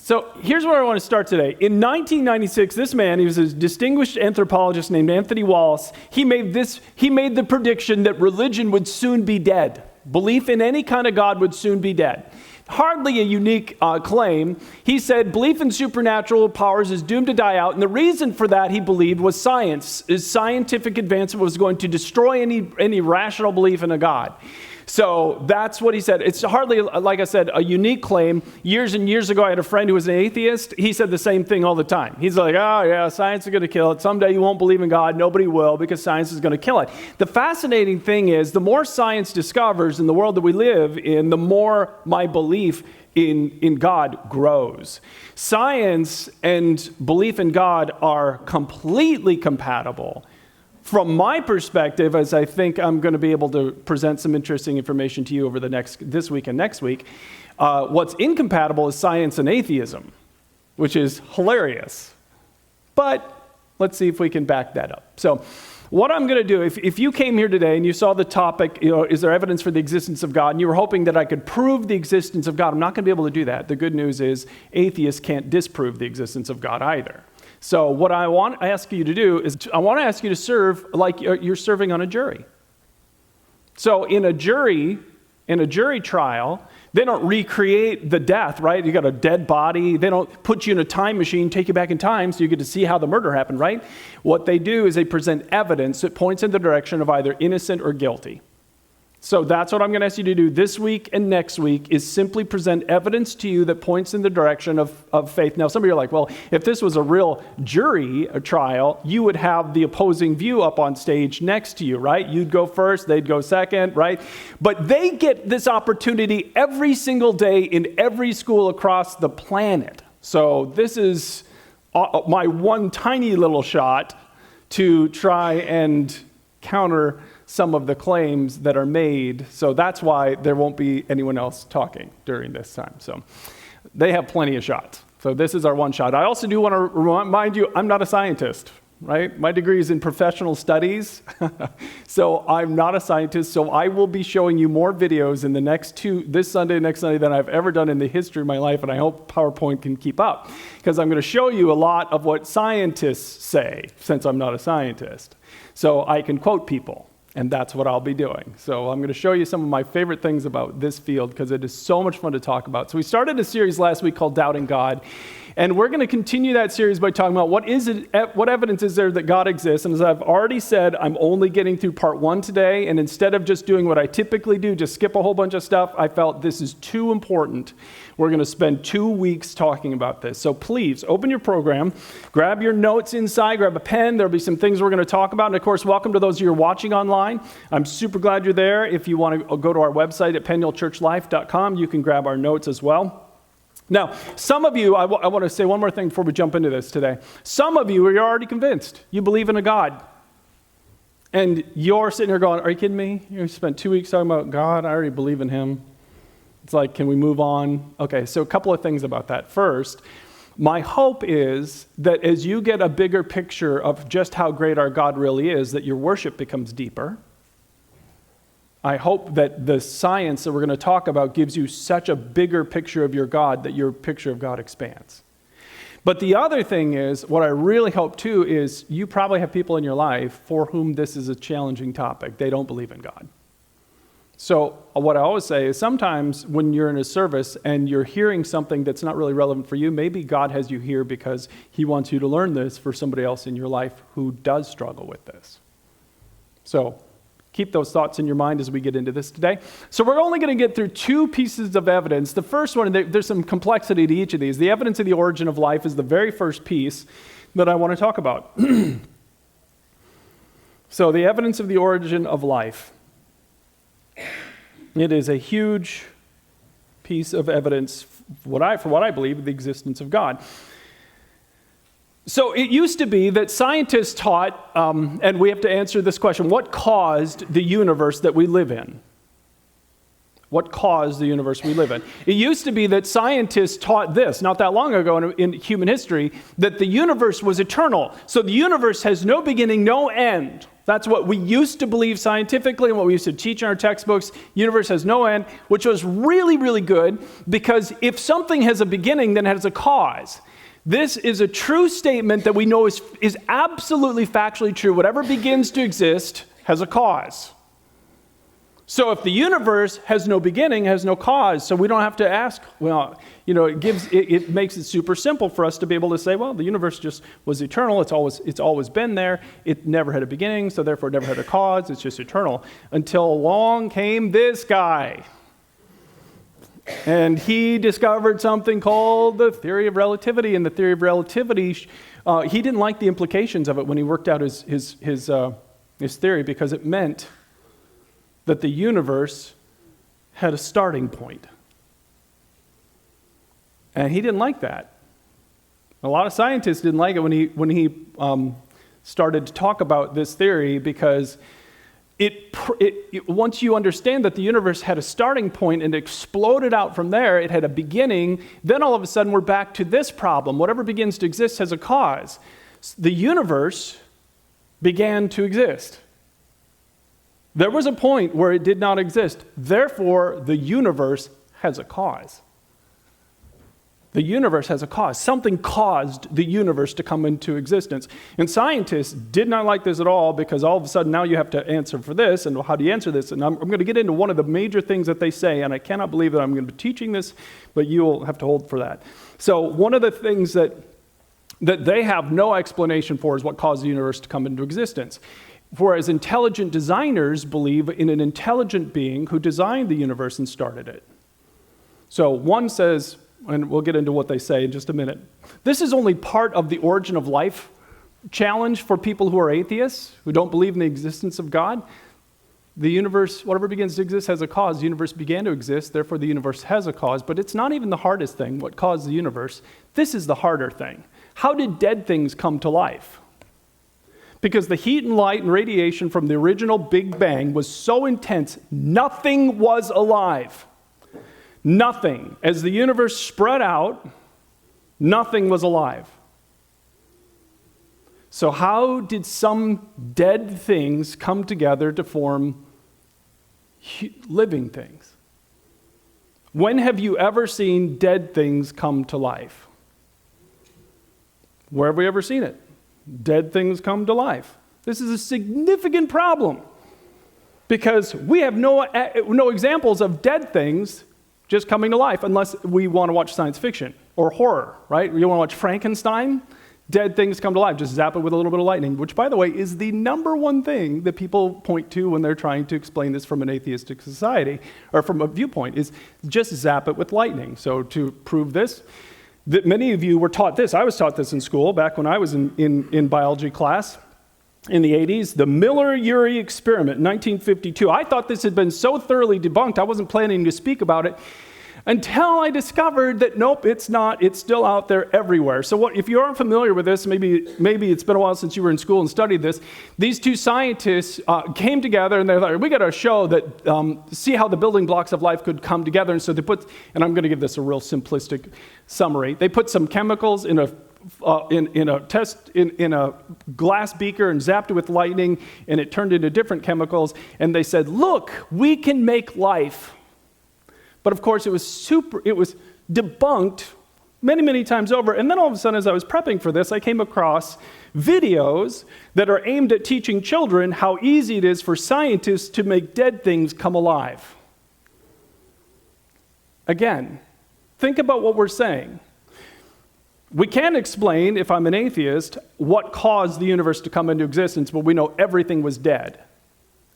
So here's where I want to start today. In 1996, this man, he was a distinguished anthropologist named Anthony Wallace. He made the prediction that religion would soon be dead. Belief in any kind of God would soon be dead. Hardly a unique claim. He said belief in supernatural powers is doomed to die out, and the reason for that, he believed, was science. His scientific advancement was going to destroy any rational belief in a God. So that's what he said. It's hardly, like I said, a unique claim. Years and years ago, I had a friend who was an atheist. He said the same thing all the time. He's like, oh yeah, science is going to kill it. Someday you won't believe in God. Nobody will, because science is going to kill it. The fascinating thing is, the more science discovers in the world that we live in, the more my belief in God grows. Science and belief in God are completely compatible. From my perspective, as I think I'm going to be able to present some interesting information to you over this week and next week, what's incompatible is science and atheism, which is hilarious. But let's see if we can back that up. So what I'm going to do, if you came here today and you saw the topic, is there evidence for the existence of God, and you were hoping that I could prove the existence of God, I'm not going to be able to do that. The good news is atheists can't disprove the existence of God either. So what I want to ask you to do is, I want to ask you to serve like you're serving on a jury. So in a jury trial, they don't recreate the death, right? You got a dead body. They don't put you in a time machine, take you back in time so you get to see how the murder happened, right? What they do is they present evidence that points in the direction of either innocent or guilty. So that's what I'm going to ask you to do this week and next week, is simply present evidence to you that points in the direction of faith. Now, some of you are like, well, if this was a real jury trial, you would have the opposing view up on stage next to you, right? You'd go first, they'd go second, right? But they get this opportunity every single day in every school across the planet. So this is my one tiny little shot to try and counter some of the claims that are made. So that's why there won't be anyone else talking during this time. So they have plenty of shots. So this is our one shot. I also do want to remind you, I'm not a scientist, right? My degree is in professional studies. So I'm not a scientist. So I will be showing you more videos in this Sunday and next Sunday, than I've ever done in the history of my life. And I hope PowerPoint can keep up, because I'm going to show you a lot of what scientists say, since I'm not a scientist. So I can quote people. And that's what I'll be doing. So I'm going to show you some of my favorite things about this field, because it is so much fun to talk about. So we started a series last week called Doubting God. And we're going to continue that series by talking about what evidence is there that God exists. And as I've already said, I'm only getting through part 1 today. And instead of just doing what I typically do, just skip a whole bunch of stuff, I felt this is too important. We're going to spend 2 weeks talking about this. So please, open your program, grab your notes inside, grab a pen. There'll be some things we're going to talk about. And of course, welcome to those of you who are watching online. I'm super glad you're there. If you want to go to our website at PennyhillChurchLife.com, you can grab our notes as well. Now, some of you, I want to say one more thing before we jump into this today. Some of you are already convinced. You believe in a God. And you're sitting here going, are you kidding me? You spent 2 weeks talking about God. I already believe in him. It's like, can we move on? Okay, so a couple of things about that. First, my hope is that as you get a bigger picture of just how great our God really is, that your worship becomes deeper. I hope that the science that we're going to talk about gives you such a bigger picture of your God that your picture of God expands. But the other thing is, what I really hope too is you probably have people in your life for whom this is a challenging topic. They don't believe in God. So what I always say is, sometimes when you're in a service and you're hearing something that's not really relevant for you, maybe God has you here because he wants you to learn this for somebody else in your life who does struggle with this. So keep those thoughts in your mind as we get into this today. So we're only going to get through 2 pieces of evidence. The first one, there's some complexity to each of these. The evidence of the origin of life is the very first piece that I want to talk about. So the evidence of the origin of life. It is a huge piece of evidence for what I believe, the existence of God. So it used to be that scientists taught, and we have to answer this question, what caused the universe that we live in? What caused the universe we live in? It used to be that scientists taught this, not that long ago in human history, that the universe was eternal. So the universe has no beginning, no end. That's what we used to believe scientifically and what we used to teach in our textbooks. Universe has no end, which was really, really good, because if something has a beginning, then it has a cause. This is a true statement that we know is absolutely factually true. Whatever begins to exist has a cause. So if the universe has no beginning, has no cause, so we don't have to ask, well, it makes it super simple for us to be able to say, well, the universe just was eternal. It's always been there. It never had a beginning, so therefore it never had a cause. It's just eternal. Until along came this guy. And he discovered something called the theory of relativity. And the theory of relativity, he didn't like the implications of it when he worked out his theory, because it meant that the universe had a starting point. And he didn't like that. A lot of scientists didn't like it when he started to talk about this theory, because once you understand that the universe had a starting point and exploded out from there, it had a beginning, then all of a sudden we're back to this problem. Whatever begins to exist has a cause. The universe began to exist. There was a point where it did not exist. Therefore, the universe has a cause. The universe has a cause. Something caused the universe to come into existence. And scientists did not like this at all, because all of a sudden now you have to answer for this, and how do you answer this? And I'm going to get into one of the major things that they say, and I cannot believe that I'm going to be teaching this, but you will have to hold for that. So one of the things that they have no explanation for is what caused the universe to come into existence. Whereas intelligent designers believe in an intelligent being who designed the universe and started it. So one says, and we'll get into what they say in just a minute, this is only part of the origin of life challenge for people who are atheists, who don't believe in the existence of God. The universe, whatever begins to exist, has a cause. The universe began to exist, therefore the universe has a cause. But it's not even the hardest thing, what caused the universe. This is the harder thing. How did dead things come to life? Because the heat and light and radiation from the original Big Bang was so intense, nothing was alive. Nothing. As the universe spread out, nothing was alive. So how did some dead things come together to form living things? When have you ever seen dead things come to life? Where have we ever seen it? Dead things come to life. This is a significant problem, because we have no examples of dead things just coming to life, unless we want to watch science fiction or horror, right? You want to watch Frankenstein? Dead things come to life. Just zap it with a little bit of lightning, which, by the way, is the number one thing that people point to when they're trying to explain this from an atheistic society, or from a viewpoint, is just zap it with lightning. So to prove this, that many of you were taught this. I was taught this in school back when I was in biology class in the 80s. The Miller-Urey experiment, 1952. I thought this had been so thoroughly debunked, I wasn't planning to speak about it until I discovered that, nope, it's not. It's still out there everywhere. So if you aren't familiar with this, maybe it's been a while since you were in school and studied this. These two scientists came together, and they thought, we got to show that, see how the building blocks of life could come together. And so they put, and I'm going to give this a real simplistic summary. They put some chemicals in a glass beaker and zapped it with lightning, and it turned into different chemicals. And they said, look, we can make life. But of course, it was debunked many, many times over. And then all of a sudden, as I was prepping for this, I came across videos that are aimed at teaching children how easy it is for scientists to make dead things come alive. Again, think about what we're saying. We can't explain, if I'm an atheist, what caused the universe to come into existence, but we know everything was dead.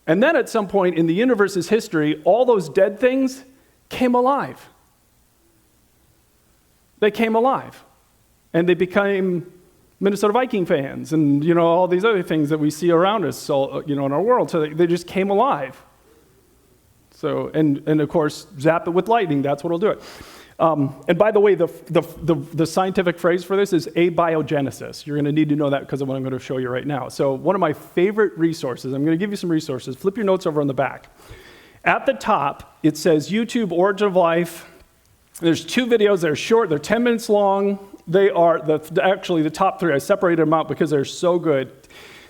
And then at some point in the universe's history, all those dead things came alive. They came alive. And they became Minnesota Viking fans and, all these other things that we see around us, in our world. So they just came alive. So, and of course, zap it with lightning. That's what'll do it. And by the way, the scientific phrase for this is abiogenesis. You're going to need to know that because of what I'm going to show you right now. So one of my favorite resources, I'm going to give you some resources. Flip your notes over on the back. At the top, it says YouTube Origin of Life. There's 2 videos. They're short. They're 10 minutes long. They are actually the top 3. I separated them out because they're so good.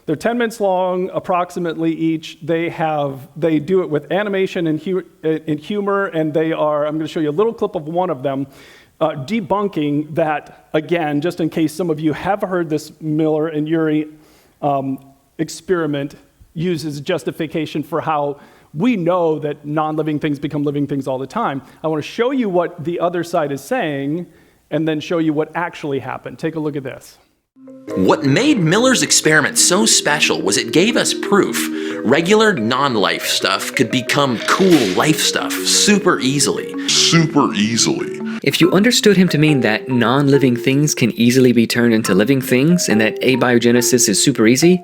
They're 10 minutes long, approximately each. They do it with animation and humor, and I'm going to show you a little clip of one of them, debunking that, again, just in case some of you have heard this Miller and Urey experiment uses justification for how we know that non-living things become living things all the time. I want to show you what the other side is saying, and then show you what actually happened. Take a look at this. What made Miller's experiment so special was it gave us proof regular non-life stuff could become cool life stuff super easily. If you understood him to mean that non-living things can easily be turned into living things and that abiogenesis is super easy,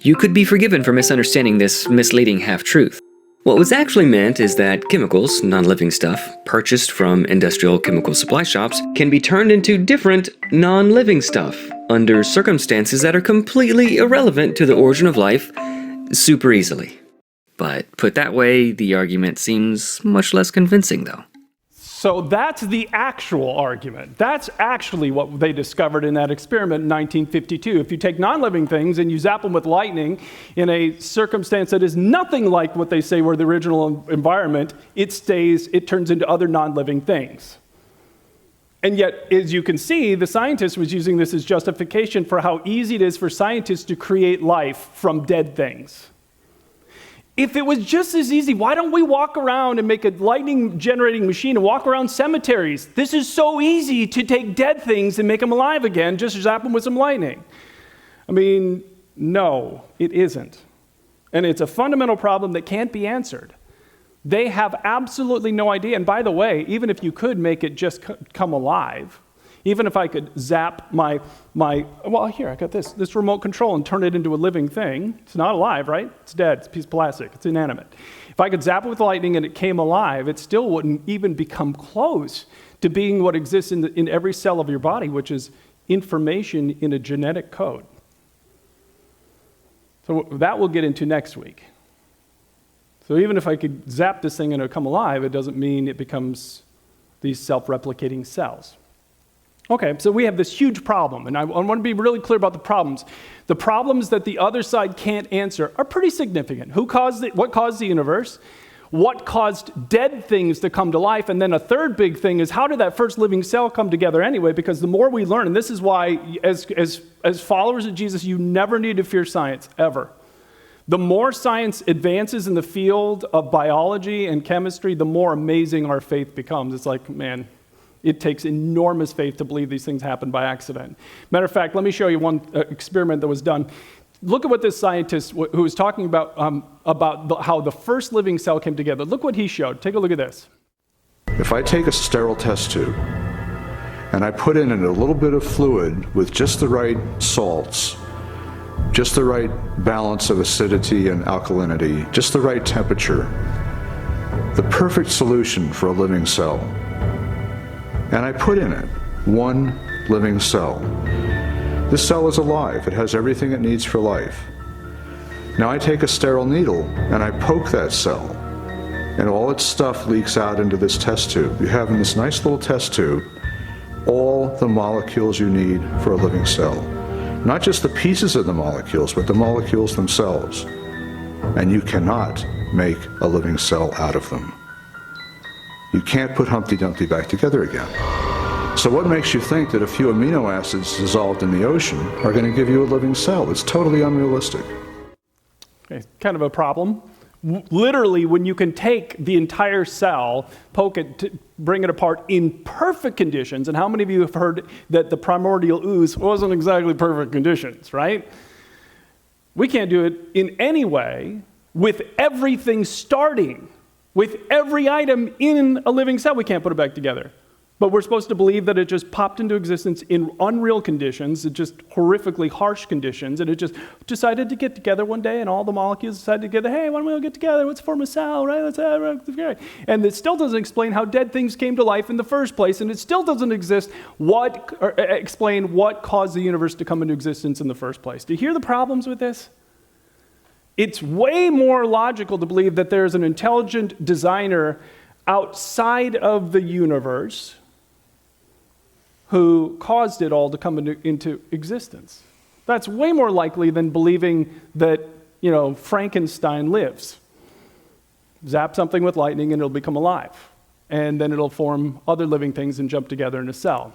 you could be forgiven for misunderstanding this misleading half-truth. What was actually meant is that chemicals, non-living stuff, purchased from industrial chemical supply shops, can be turned into different non-living stuff under circumstances that are completely irrelevant to the origin of life super easily. But put that way, the argument seems much less convincing though. So that's the actual argument. That's actually what they discovered in that experiment in 1952. If you take non-living things and you zap them with lightning in a circumstance that is nothing like what they say were the original environment, it turns into other non-living things. And yet, as you can see, the scientist was using this as justification for how easy it is for scientists to create life from dead things. If it was just as easy, why don't we walk around and make a lightning-generating machine and walk around cemeteries? This is so easy to take dead things and make them alive again, just zap them with some lightning. I mean, no, it isn't. And it's a fundamental problem that can't be answered. They have absolutely no idea. And by the way, even if you could make it just come alive, even if I could zap well, here, I got this remote control and turn it into a living thing. It's not alive, right? It's dead. It's a piece of plastic. It's inanimate. If I could zap it with lightning and it came alive, it still wouldn't even become close to being what exists in every cell of your body, which is information in a genetic code. So that we'll get into next week. So even if I could zap this thing and it would come alive, it doesn't mean it becomes these self-replicating cells. Okay, so we have this huge problem, and I want to be really clear about the problems. The problems that the other side can't answer are pretty significant. What caused the universe? What caused dead things to come to life? And then a third big thing is, how did that first living cell come together anyway? Because the more we learn, and this is why, as followers of Jesus, you never need to fear science, ever. The more science advances in the field of biology and chemistry, the more amazing our faith becomes. It's like, man, it takes enormous faith to believe these things happen by accident. Matter of fact, let me show you one experiment that was done. Look at what this scientist who was talking about how the first living cell came together. Look what he showed. Take a look at this. If I take a sterile test tube and I put in it a little bit of fluid with just the right salts, just the right balance of acidity and alkalinity, just the right temperature, the perfect solution for a living cell. And I put in it one living cell. This cell is alive. It has everything it needs for life. Now I take a sterile needle and I poke that cell, and all its stuff leaks out into this test tube. You have in this nice little test tube all the molecules you need for a living cell. Not just the pieces of the molecules, but the molecules themselves. And you cannot make a living cell out of them. You can't put Humpty Dumpty back together again. So what makes you think that a few amino acids dissolved in the ocean are going to give you a living cell? It's totally unrealistic. Okay, kind of a problem. Literally, when you can take the entire cell, poke it, bring it apart in perfect conditions, and how many of you have heard that the primordial ooze wasn't exactly perfect conditions, right? We can't do it in any way with everything starting. With every item in a living cell, we can't put it back together. But we're supposed to believe that it just popped into existence in unreal conditions, just horrifically harsh conditions, and it just decided to get together one day, and all the molecules decided together, hey, why don't we all get together? Let's form a cell, right? And it still doesn't explain how dead things came to life in the first place, and it still doesn't explain what caused the universe to come into existence in the first place. Do you hear the problems with this? It's way more logical to believe that there's an intelligent designer outside of the universe who caused it all to come into existence. That's way more likely than believing that, Frankenstein lives. Zap something with lightning and it'll become alive. And then it'll form other living things and jump together in a cell.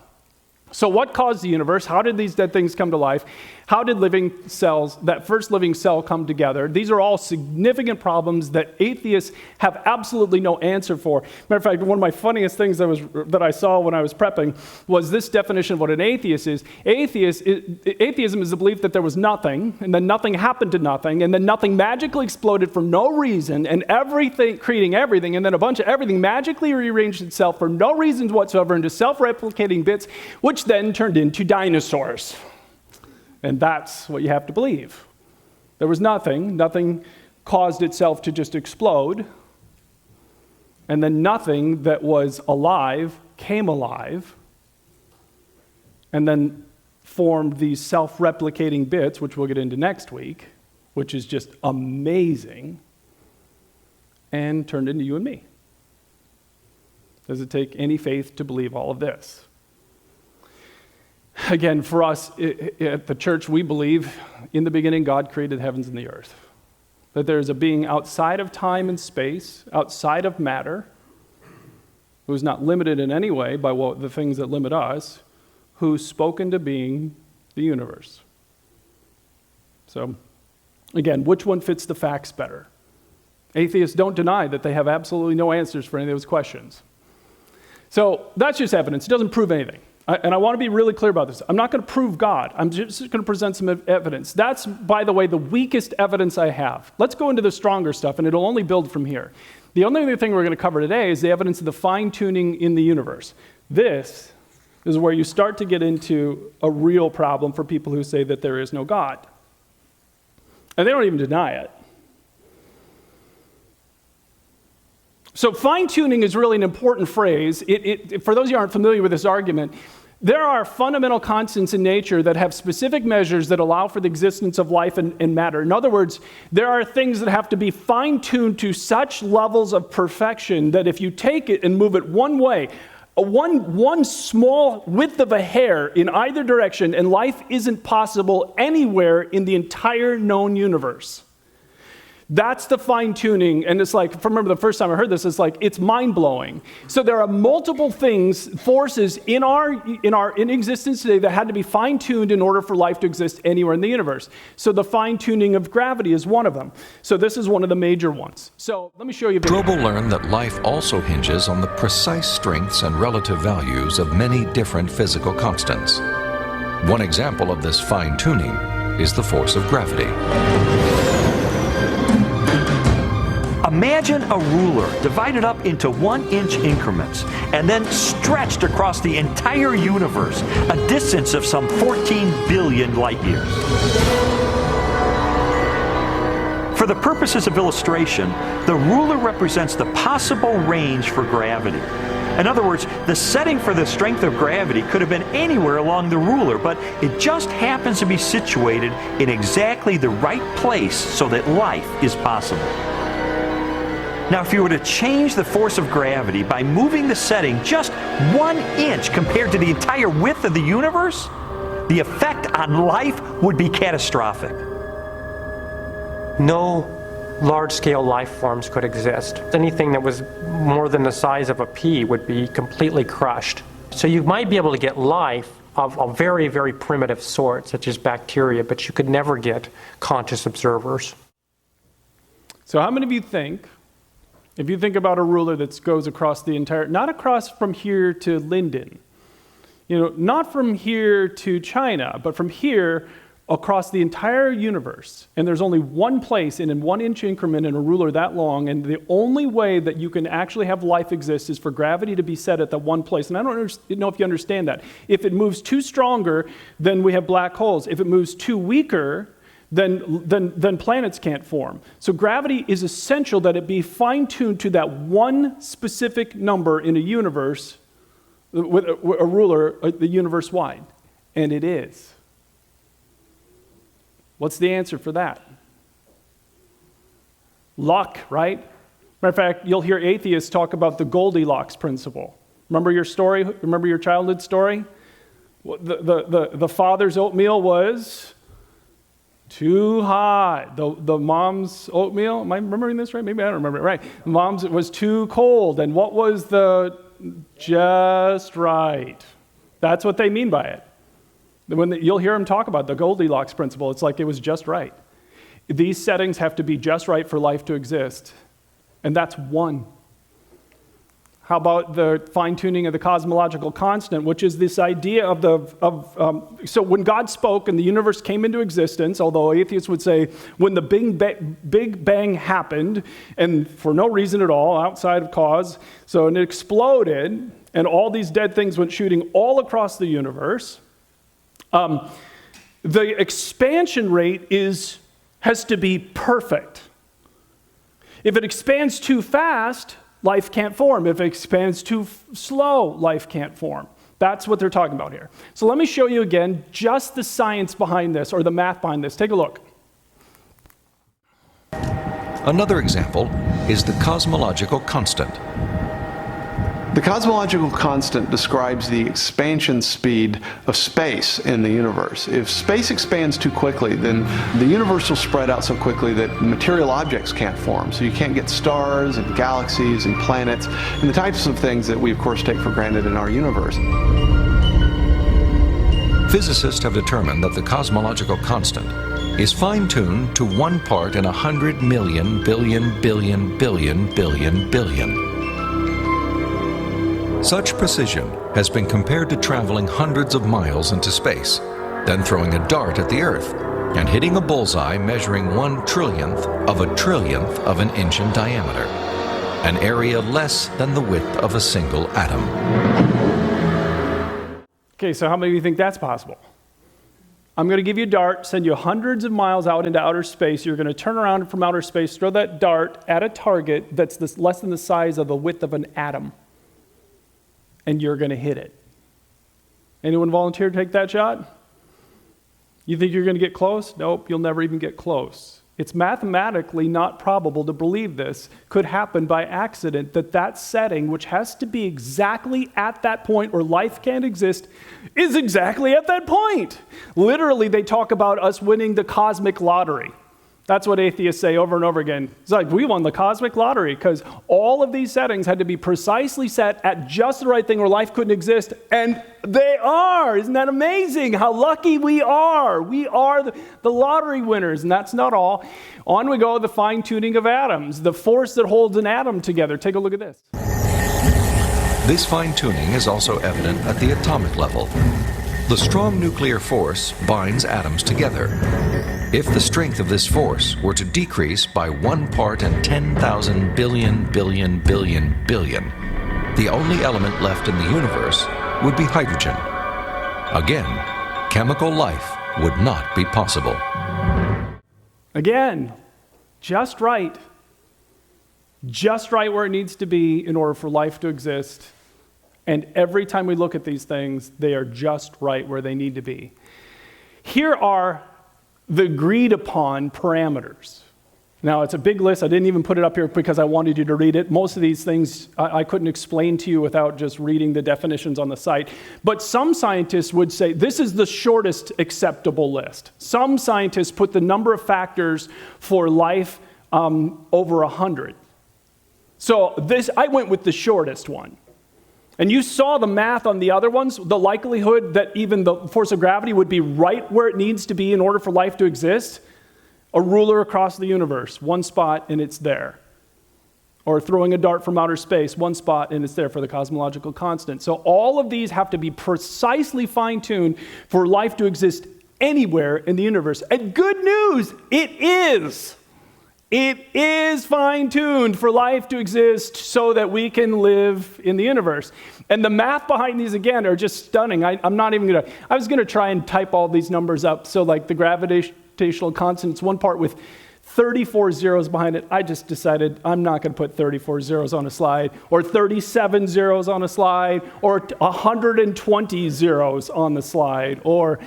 So what caused the universe? How did these dead things come to life? How did that first living cell come together? These are all significant problems that atheists have absolutely no answer for. Matter of fact, one of my funniest things that I saw when I was prepping was this definition of what an atheist is. Atheism is the belief that there was nothing, and then nothing happened to nothing, and then nothing magically exploded for no reason, and everything, creating everything, and then a bunch of everything magically rearranged itself for no reasons whatsoever into self-replicating bits, which then turned into dinosaurs. And that's what you have to believe. There was nothing. Nothing caused itself to just explode. And then nothing that was alive came alive and then formed these self-replicating bits, which we'll get into next week, which is just amazing, and turned into you and me. Does it take any faith to believe all of this? Again, for us at the church, we believe in the beginning God created the heavens and the earth. That there is a being outside of time and space, outside of matter, who is not limited in any way by the things that limit us, who's spoken to being the universe. So, again, which one fits the facts better? Atheists don't deny that they have absolutely no answers for any of those questions. So that's just evidence. It doesn't prove anything. And I want to be really clear about this. I'm not going to prove God. I'm just going to present some evidence. That's, by the way, the weakest evidence I have. Let's go into the stronger stuff, and it'll only build from here. The only other thing we're going to cover today is the evidence of the fine-tuning in the universe. This is where you start to get into a real problem for people who say that there is no God. And they don't even deny it. So fine-tuning is really an important phrase. For those of you who aren't familiar with this argument, there are fundamental constants in nature that have specific measures that allow for the existence of life and matter. In other words, there are things that have to be fine-tuned to such levels of perfection that if you take it and move it one way, one small width of a hair in either direction, and life isn't possible anywhere in the entire known universe. That's the fine-tuning, and it's like, remember the first time I heard this, it's mind-blowing. So there are multiple forces in existence today that had to be fine-tuned in order for life to exist anywhere in the universe. So the fine-tuning of gravity is one of them. So this is one of the major ones. So let me show you a video. Strobel learned that life also hinges on the precise strengths and relative values of many different physical constants. One example of this fine-tuning is the force of gravity. Imagine a ruler divided up into 1-inch increments and then stretched across the entire universe, a distance of some 14 billion light years. For the purposes of illustration, the ruler represents the possible range for gravity. In other words, the setting for the strength of gravity could have been anywhere along the ruler, but it just happens to be situated in exactly the right place so that life is possible. Now, if you were to change the force of gravity by moving the setting just 1 inch compared to the entire width of the universe, the effect on life would be catastrophic. No large-scale life forms could exist. Anything that was more than the size of a pea would be completely crushed. So you might be able to get life of a very, very primitive sort, such as bacteria, but you could never get conscious observers. So how many of you think, if you think about a ruler that goes across the entire, not across from here to Linden, not from here to China, but from here across the entire universe, and there's only one place in 1-inch increment in a ruler that long, and the only way that you can actually have life exist is for gravity to be set at that one place. And I don't know if you understand that. If it moves too stronger, then we have black holes. If it moves too weaker, then planets can't form. So gravity is essential that it be fine-tuned to that one specific number in a universe, with a ruler, the universe-wide. And it is. What's the answer for that? Luck, right? Matter of fact, you'll hear atheists talk about the Goldilocks principle. Remember your story? Remember your childhood story? The father's oatmeal was too hot. The mom's oatmeal, am I remembering this right? Maybe I don't remember it right. Mom's was too cold. And what was the just right? That's what they mean by it. You'll hear them talk about the Goldilocks principle. It's like it was just right. These settings have to be just right for life to exist. And that's one. How about the fine-tuning of the cosmological constant, which is this idea so when God spoke and the universe came into existence, although atheists would say when the Big Bang happened, and for no reason at all, outside of cause, so it exploded, and all these dead things went shooting all across the universe, the expansion rate has to be perfect. If it expands too fast, life can't form. If it expands too slow, life can't form. That's what they're talking about here. So let me show you again just the science behind this, or the math behind this. Take a look. Another example is the cosmological constant. The cosmological constant describes the expansion speed of space in the universe. If space expands too quickly, then the universe will spread out so quickly that material objects can't form. So you can't get stars and galaxies and planets and the types of things that we, of course, take for granted in our universe. Physicists have determined that the cosmological constant is fine-tuned to 1 part in 100 million billion billion billion billion billion. Such precision has been compared to traveling hundreds of miles into space, then throwing a dart at the Earth and hitting a bullseye measuring 1/trillionth of an inch in diameter, an area less than the width of a single atom. Okay, so how many of you think that's possible? I'm going to give you a dart, send you hundreds of miles out into outer space. You're going to turn around from outer space, throw that dart at a target that's less than the size of the width of an atom. And you're going to hit it. Anyone volunteer to take that shot? You think you're going to get close? Nope, you'll never even get close. It's mathematically not probable to believe this could happen by accident, that setting, which has to be exactly at that point where life can't exist, is exactly at that point. Literally, they talk about us winning the cosmic lottery. That's what atheists say over and over again. It's like, we won the cosmic lottery because all of these settings had to be precisely set at just the right thing where life couldn't exist, and they are. Isn't that amazing how lucky we are? We are the lottery winners, and that's not all. On we go, the fine-tuning of atoms, the force that holds an atom together. Take a look at this. This fine-tuning is also evident at the atomic level. The strong nuclear force binds atoms together. If the strength of this force were to decrease by 1 part in 10,000 billion billion billion billion, the only element left in the universe would be hydrogen. Again, chemical life would not be possible. Again, just right. Just right where it needs to be in order for life to exist. And every time we look at these things, they are just right where they need to be. Here are the agreed upon parameters. Now, it's a big list. I didn't even put it up here because I wanted you to read it. Most of these things I couldn't explain to you without just reading the definitions on the site. But some scientists would say this is the shortest acceptable list. Some scientists put the number of factors for life over 100. So I went with the shortest one. And you saw the math on the other ones, the likelihood that even the force of gravity would be right where it needs to be in order for life to exist. A ruler across the universe, 1 spot and it's there. Or throwing a dart from outer space, 1 spot and it's there for the cosmological constant. So all of these have to be precisely fine-tuned for life to exist anywhere in the universe. And good news, it is. It is fine-tuned for life to exist so that we can live in the universe. And the math behind these, again, are just stunning. I was going to try and type all these numbers up. So like the gravitational constant, it's 1 part with 34 zeros behind it. I just decided I'm not going to put 34 zeros on a slide, or 37 zeros on a slide, or 120 zeros on the slide, or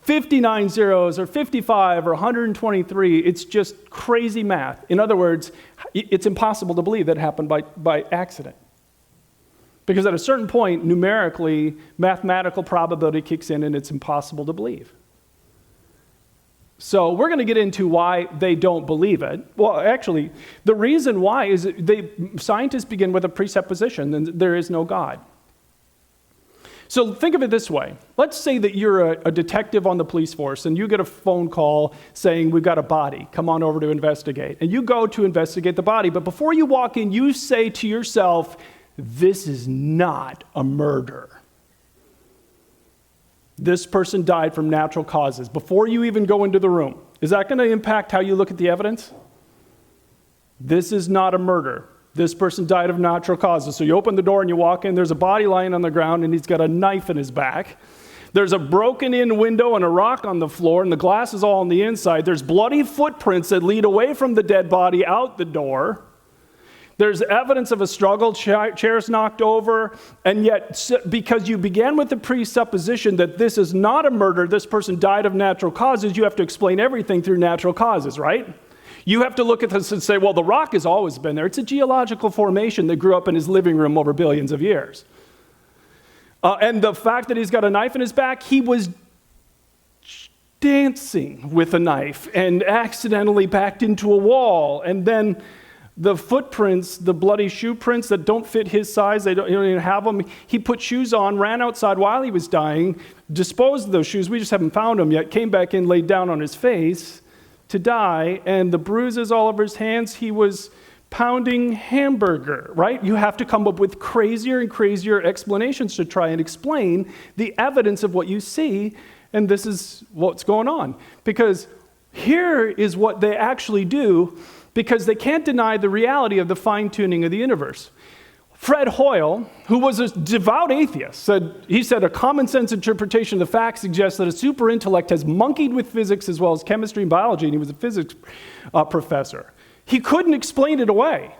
59 zeros, or 55, or 123. It's just crazy math. In other words, it's impossible to believe that happened by accident. Because at a certain point, numerically, mathematical probability kicks in and it's impossible to believe. So we're going to get into why they don't believe it. Well, actually, the reason why is scientists begin with a presupposition that there is no God. So think of it this way. Let's say that you're a detective on the police force and you get a phone call saying, we've got a body, come on over to investigate. And you go to investigate the body, but before you walk in, you say to yourself, this is not a murder. This person died from natural causes. Before you even go into the room, is that going to impact how you look at the evidence? This is not a murder. This person died of natural causes. So you open the door and you walk in, there's a body lying on the ground and he's got a knife in his back. There's a broken in window and a rock on the floor and the glass is all on the inside. There's bloody footprints that lead away from the dead body out the door. There's evidence of a struggle, chairs knocked over, and yet because you began with the presupposition that this is not a murder, this person died of natural causes, you have to explain everything through natural causes, right? You have to look at this and say, well, the rock has always been there. It's a geological formation that grew up in his living room over billions of years. And the fact that he's got a knife in his back, he was dancing with a knife and accidentally backed into a wall, and then the footprints, the bloody shoe prints that don't fit his size, you don't even have them. He put shoes on, ran outside while he was dying, disposed of those shoes. We just haven't found them yet. Came back in, laid down on his face to die, and the bruises all over his hands. He was pounding hamburger, right? You have to come up with crazier and crazier explanations to try and explain the evidence of what you see, and this is what's going on. Because here is what they actually do, because they can't deny the reality of the fine-tuning of the universe. Fred Hoyle, who was a devout atheist, said a common sense interpretation of the facts suggests that a super intellect has monkeyed with physics as well as chemistry and biology, and he was a physics professor. He couldn't explain it away.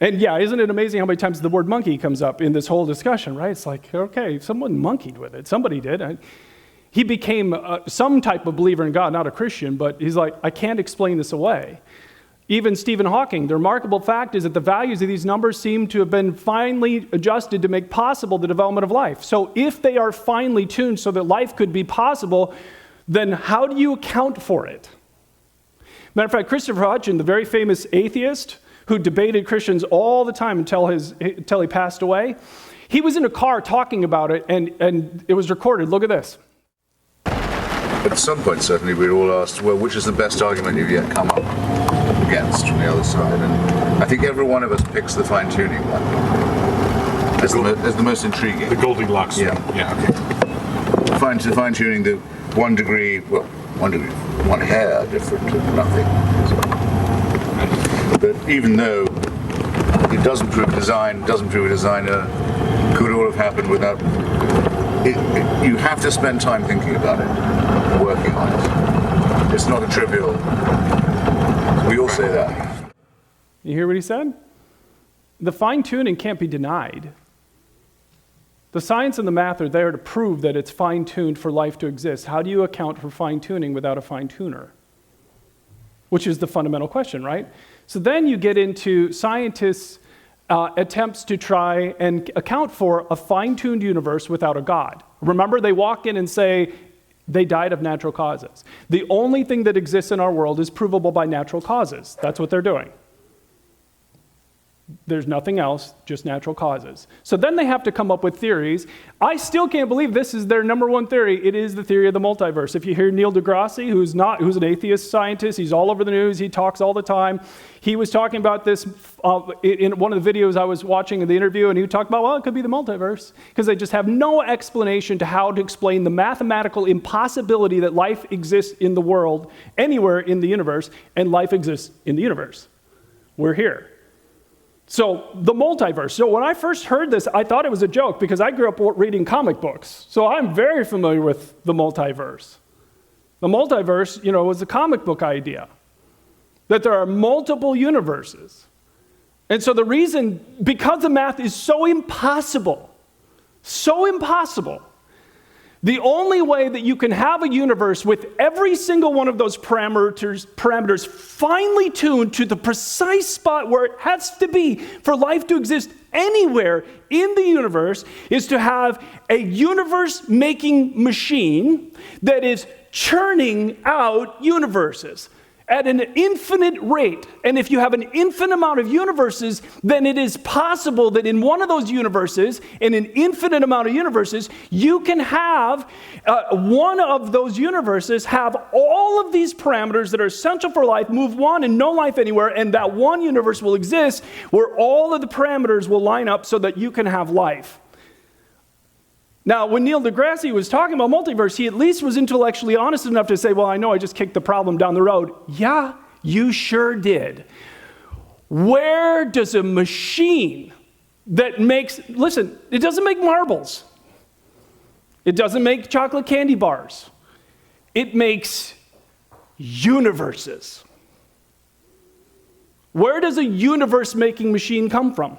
And yeah, isn't it amazing how many times the word monkey comes up in this whole discussion, right? It's like, okay, someone monkeyed with it. Somebody did. He became some type of believer in God, not a Christian, but he's like, I can't explain this away. Even Stephen Hawking, the remarkable fact is that the values of these numbers seem to have been finely adjusted to make possible the development of life. So if they are finely tuned so that life could be possible, then how do you account for it? Matter of fact, Christopher Hitchens, the very famous atheist who debated Christians all the time until he passed away, he was in a car talking about it, and it was recorded. Look at this. At some point, certainly, we're all asked, well, which is the best argument you've yet come up against from the other side? And I think every one of us picks the fine-tuning one as the most intriguing. The Goldilocks. Yeah. Okay. Fine-tuning the 1 degree, one hair different to nothing. But even though it doesn't prove a designer could all have happened without you have to spend time thinking about it, working on it. It's not a trivial. We all say that. You hear what he said? The fine-tuning can't be denied. The science and the math are there to prove that it's fine-tuned for life to exist. How do you account for fine-tuning without a fine-tuner? Which is the fundamental question, right? So then you get into scientists' attempts to try and account for a fine-tuned universe without a God. Remember, they walk in and say they died of natural causes. The only thing that exists in our world is provable by natural causes. That's what they're doing. There's nothing else, just natural causes. So then they have to come up with theories. I still can't believe this is their number one theory. It is the theory of the multiverse. If you hear Neil deGrasse, who's an atheist scientist, he's all over the news, he talks all the time. He was talking about this in one of the videos I was watching in the interview, and he talked about, well, it could be the multiverse, because they just have no explanation to how to explain the mathematical impossibility that life exists in the world, anywhere in the universe, and life exists in the universe. We're here. So the multiverse. So when I first heard this, I thought it was a joke because I grew up reading comic books. So I'm very familiar with the multiverse. The multiverse, was a comic book idea. that there are multiple universes. And so the reason, because the math is so impossible, the only way that you can have a universe with every single one of those parameters finely tuned to the precise spot where it has to be for life to exist anywhere in the universe is to have a universe-making machine that is churning out universes at an infinite rate. And if you have an infinite amount of universes, then it is possible that in one of those universes, in an infinite amount of universes, you can have one of those universes have all of these parameters that are essential for life, move one and no life anywhere, and that one universe will exist where all of the parameters will line up so that you can have life. Now, when Neil deGrasse was talking about multiverse, he at least was intellectually honest enough to say, well, I know I just kicked the problem down the road. Yeah, you sure did. Where does a machine that makes, listen, it doesn't make marbles. It doesn't make chocolate candy bars. It makes universes. Where does a universe-making machine come from?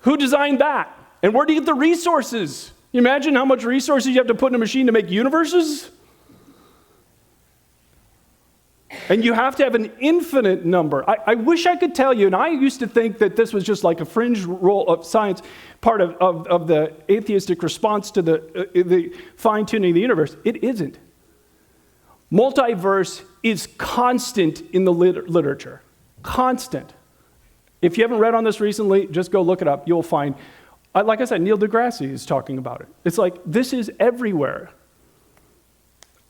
Who designed that? And where do you get the resources? You imagine how much resources you have to put in a machine to make universes? And you have to have an infinite number. I wish I could tell you, and I used to think that this was just like a fringe role of science, part of the atheistic response to the fine-tuning of the universe. It isn't. Multiverse is constant in the literature. Constant. If you haven't read on this recently, just go look it up. You'll find, like I said, Neil deGrasse is talking about it. It's like, this is everywhere.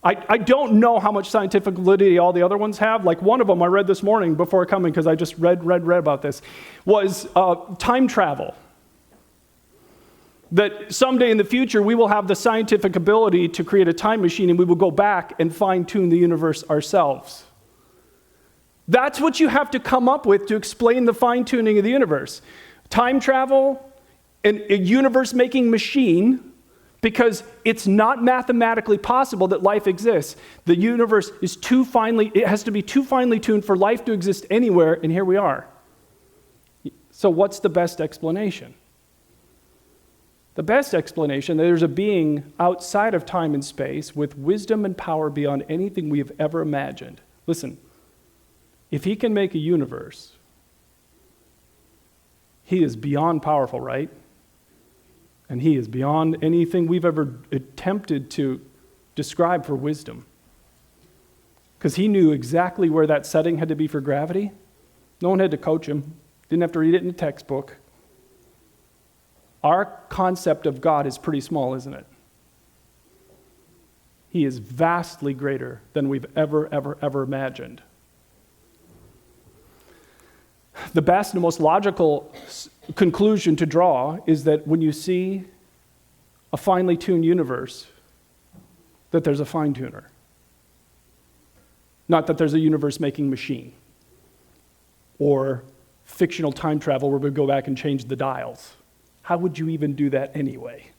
I don't know how much scientific validity all the other ones have. Like one of them I read this morning before coming, because I just read about this, was time travel. That someday in the future, we will have the scientific ability to create a time machine and we will go back and fine-tune the universe ourselves. That's what you have to come up with to explain the fine-tuning of the universe. Time travel, and a universe-making machine, because it's not mathematically possible that life exists. The universe is it has to be too finely tuned for life to exist anywhere, and here we are. So what's the best explanation? The best explanation, that there's a being outside of time and space with wisdom and power beyond anything we have ever imagined. Listen, if he can make a universe, he is beyond powerful, right? And he is beyond anything we've ever attempted to describe for wisdom. Because he knew exactly where that setting had to be for gravity. No one had to coach him. Didn't have to read it in a textbook. Our concept of God is pretty small, isn't it? He is vastly greater than we've ever imagined. The best and most logical conclusion to draw is that when you see a finely tuned universe, that there's a fine-tuner. Not that there's a universe-making machine or fictional time travel where we go back and change the dials. How would you even do that anyway?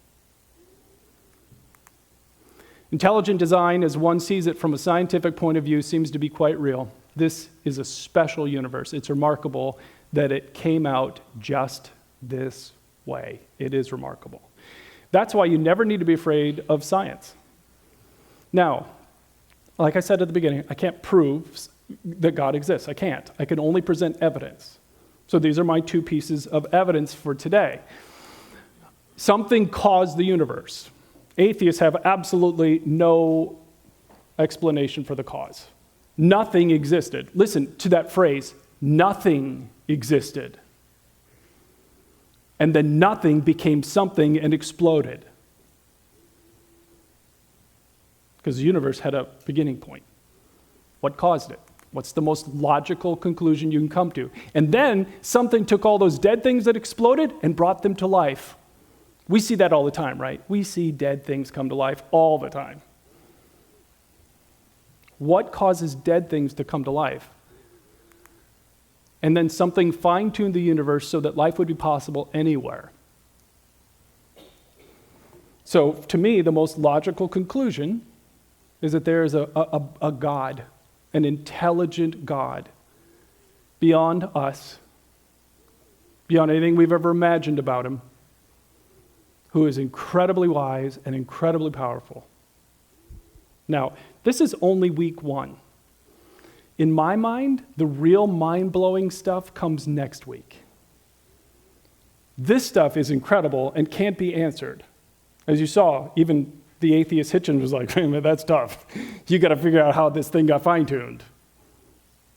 Intelligent design, as one sees it from a scientific point of view, seems to be quite real. This is a special universe. It's remarkable that it came out just this way. It is remarkable. That's why you never need to be afraid of science. Now, like I said at the beginning, I can't prove that God exists. I can't. I can only present evidence. So these are my two pieces of evidence for today. Something caused the universe. Atheists have absolutely no explanation for the cause. Nothing existed. Listen to that phrase, nothing existed. And then nothing became something and exploded. Because the universe had a beginning point. What caused it? What's the most logical conclusion you can come to? And then something took all those dead things that exploded and brought them to life. We see that all the time, right? We see dead things come to life all the time. What causes dead things to come to life? And then something fine-tuned the universe so that life would be possible anywhere. So to me, the most logical conclusion is that there is a God, an intelligent God beyond us, beyond anything we've ever imagined about him, who is incredibly wise and incredibly powerful. Now, this is only week 1. In my mind, the real mind-blowing stuff comes next week. This stuff is incredible and can't be answered. As you saw, even the atheist Hitchens was like, man, that's tough. You got to figure out how this thing got fine-tuned.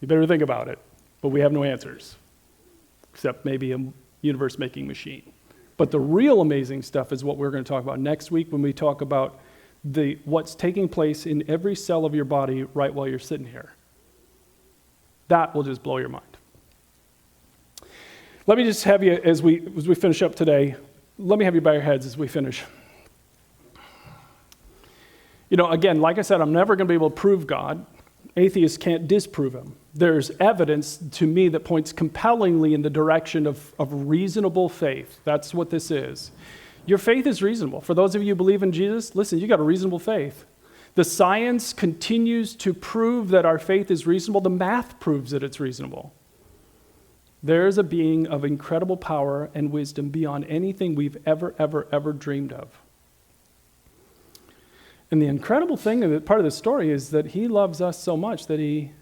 You better think about it. But we have no answers, except maybe a universe-making machine. But the real amazing stuff is what we're going to talk about next week when we talk about what's taking place in every cell of your body right while you're sitting here. That will just blow your mind. Let me just have you, as we finish up today, let me have you bow your heads as we finish. Again, like I said, I'm never going to be able to prove God. Atheists can't disprove him. There's evidence to me that points compellingly in the direction of reasonable faith. That's what this is. Your faith is reasonable. For those of you who believe in Jesus, listen, you got a reasonable faith. The science continues to prove that our faith is reasonable. The math proves that it's reasonable. There is a being of incredible power and wisdom beyond anything we've ever dreamed of. And the incredible thing, part of the story, is that he loves us so much that he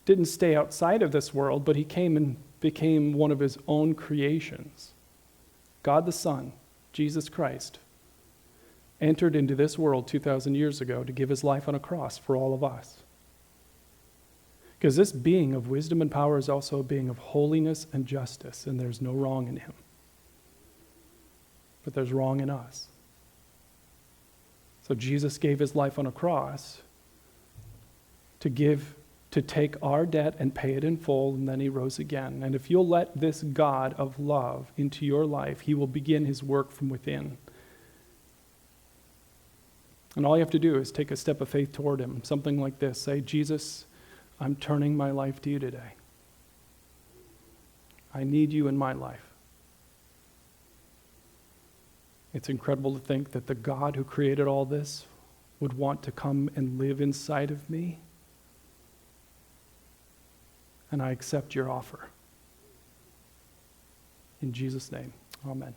didn't stay outside of this world, but he came and became one of his own creations. God the Son, Jesus Christ, entered into this world 2,000 years ago to give his life on a cross for all of us. Because this being of wisdom and power is also a being of holiness and justice, and there's no wrong in him. But there's wrong in us. So Jesus gave his life on a cross to take our debt and pay it in full, and then he rose again. And if you'll let this God of love into your life, he will begin his work from within. And all you have to do is take a step of faith toward him, something like this. Say, Jesus, I'm turning my life to you today. I need you in my life. It's incredible to think that the God who created all this would want to come and live inside of me. And I accept your offer. In Jesus' name, amen.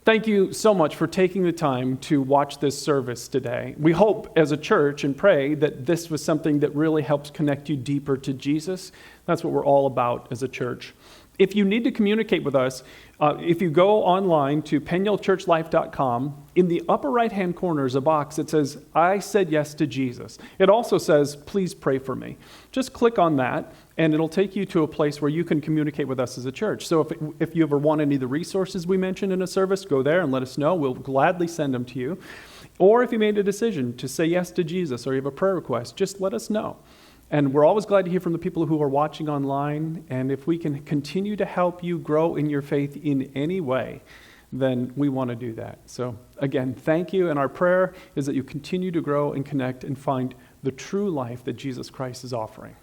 Thank you so much for taking the time to watch this service today. We hope as a church and pray that this was something that really helps connect you deeper to Jesus. That's what we're all about as a church. If you need to communicate with us, if you go online to penuelchurchlife.com, in the upper right-hand corner is a box that says, I said yes to Jesus. It also says, please pray for me. Just click on that, and it'll take you to a place where you can communicate with us as a church. So if you ever want any of the resources we mentioned in a service, go there and let us know. We'll gladly send them to you. Or if you made a decision to say yes to Jesus or you have a prayer request, just let us know. And we're always glad to hear from the people who are watching online. And if we can continue to help you grow in your faith in any way, then we want to do that. So again, thank you. And our prayer is that you continue to grow and connect and find the true life that Jesus Christ is offering.